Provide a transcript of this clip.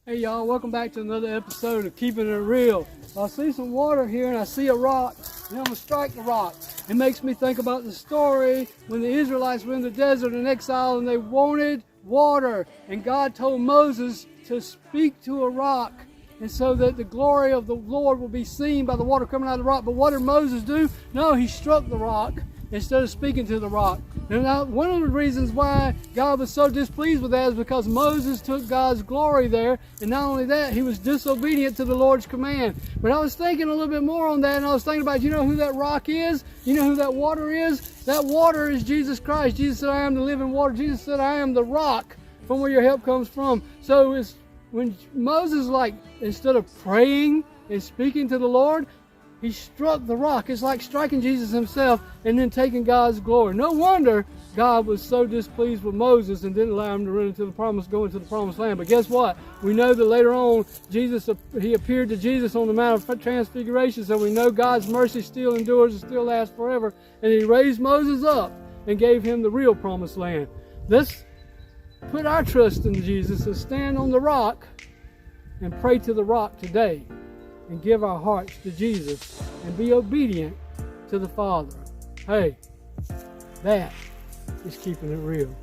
Hey y'all, welcome back to another episode of Keeping It Real. I see some water here and I see a rock, and I'm going to strike the rock. It makes me think about the story when the Israelites were in the desert in exile and they wanted water. And God told Moses to speak to a rock, and so that the glory of the Lord will be seen by the water coming out of the rock. But what did Moses do? No, he struck the rock instead of speaking to the rock. Now, one of the reasons why God was so displeased with that is because Moses took God's glory there, and not only that, he was disobedient to the Lord's command. But I was thinking a little bit more on that, and I was thinking about, you know who that rock is? You know who that water is? That water is Jesus Christ. Jesus said, I am the living water. Jesus said, I am the rock from where your help comes from. So it's when Moses, instead of praying and speaking to the Lord, he struck the rock. It's like striking Jesus himself and then taking God's glory. No wonder God was so displeased with Moses and didn't allow him to go into the promised land. But guess what? We know that later on, he appeared to Jesus on the Mount of Transfiguration, so we know God's mercy still endures and still lasts forever. And he raised Moses up and gave him the real promised land. Let's put our trust in Jesus and stand on the rock and pray to the rock today, and give our hearts to Jesus and be obedient to the Father. Hey, that is keeping it real.